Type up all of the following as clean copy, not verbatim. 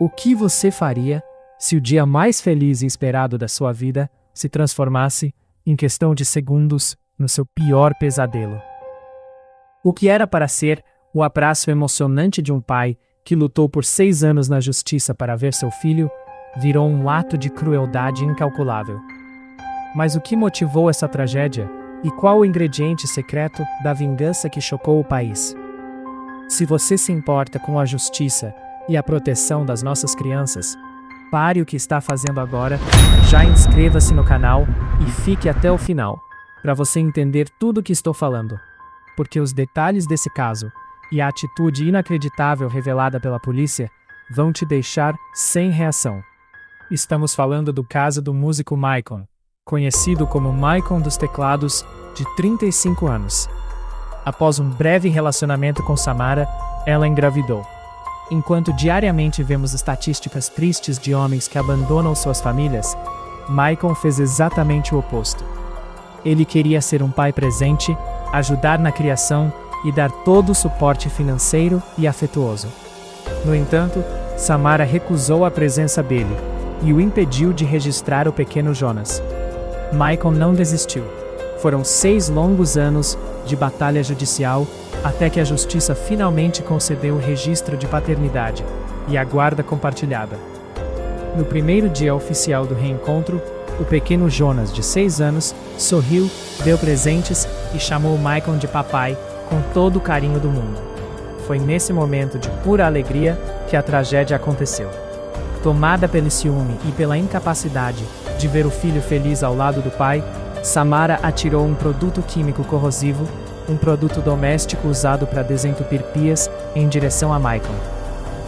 O que você faria se o dia mais feliz e esperado da sua vida se transformasse, em questão de segundos, no seu pior pesadelo? O que era para ser o abraço emocionante de um pai que lutou por 6 anos na justiça para ver seu filho, virou um ato de crueldade incalculável. Mas o que motivou essa tragédia e qual o ingrediente secreto da vingança que chocou o país? Se você se importa com a justiça e a proteção das nossas crianças, pare o que está fazendo agora, já inscreva-se no canal e fique até o final, para você entender tudo o que estou falando. Porque os detalhes desse caso e a atitude inacreditável revelada pela polícia vão te deixar sem reação. Estamos falando do caso do músico Maicon, conhecido como Maicon dos Teclados, de 35 anos. Após um breve relacionamento com Samara, ela engravidou. Enquanto diariamente vemos estatísticas tristes de homens que abandonam suas famílias, Maicon fez exatamente o oposto. Ele queria ser um pai presente, ajudar na criação e dar todo o suporte financeiro e afetuoso. No entanto, Samara recusou a presença dele e o impediu de registrar o pequeno Jonas. Maicon não desistiu. Foram 6 longos anos de batalha judicial até que a justiça finalmente concedeu o registro de paternidade e a guarda compartilhada. No primeiro dia oficial do reencontro, o pequeno Jonas, de 6 anos, sorriu, deu presentes e chamou Maicon de papai com todo o carinho do mundo. Foi nesse momento de pura alegria que a tragédia aconteceu. Tomada pelo ciúme e pela incapacidade de ver o filho feliz ao lado do pai, Samara atirou um produto químico corrosivo, um produto doméstico usado para desentupir pias, em direção a Maicon.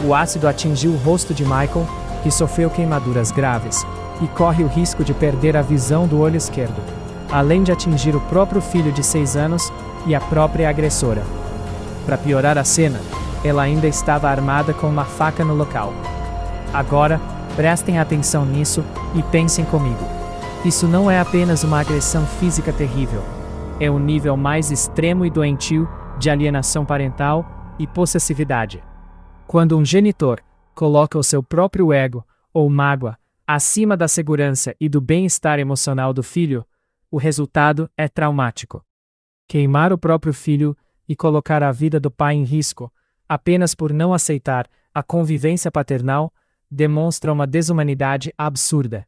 O ácido atingiu o rosto de Maicon, que sofreu queimaduras graves, e corre o risco de perder a visão do olho esquerdo, além de atingir o próprio filho de 6 anos e a própria agressora. Para piorar a cena, ela ainda estava armada com uma faca no local. Agora, prestem atenção nisso e pensem comigo. Isso não é apenas uma agressão física terrível. É o nível mais extremo e doentio de alienação parental e possessividade. Quando um genitor coloca o seu próprio ego, ou mágoa, acima da segurança e do bem-estar emocional do filho, o resultado é traumático. Queimar o próprio filho e colocar a vida do pai em risco, apenas por não aceitar a convivência paternal, demonstra uma desumanidade absurda.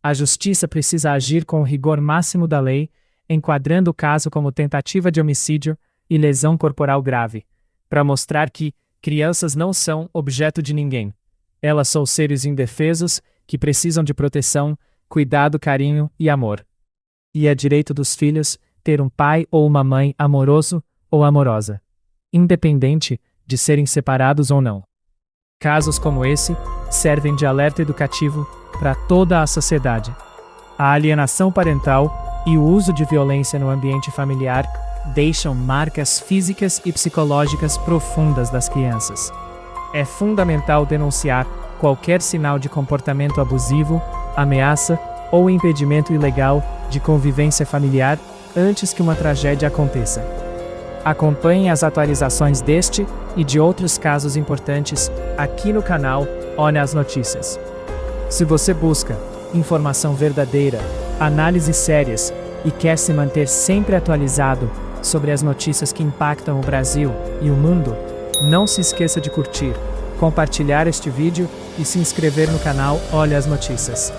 A justiça precisa agir com o rigor máximo da lei, enquadrando o caso como tentativa de homicídio e lesão corporal grave, para mostrar que crianças não são objeto de ninguém. Elas são seres indefesos que precisam de proteção, cuidado, carinho e amor. E é direito dos filhos ter um pai ou uma mãe amoroso ou amorosa, independente de serem separados ou não. Casos como esse servem de alerta educativo para toda a sociedade. A alienação parental e o uso de violência no ambiente familiar deixam marcas físicas e psicológicas profundas das crianças. É fundamental denunciar qualquer sinal de comportamento abusivo, ameaça ou impedimento ilegal de convivência familiar antes que uma tragédia aconteça. Acompanhe as atualizações deste e de outros casos importantes aqui no canal Olha as Notícias. Se você busca informação verdadeira, análises sérias e quer se manter sempre atualizado sobre as notícias que impactam o Brasil e o mundo, não se esqueça de curtir, compartilhar este vídeo e se inscrever no canal Olha as Notícias.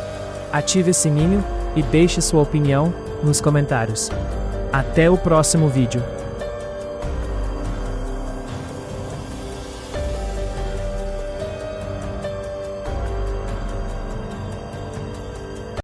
Ative o sininho e deixe sua opinião nos comentários. Até o próximo vídeo.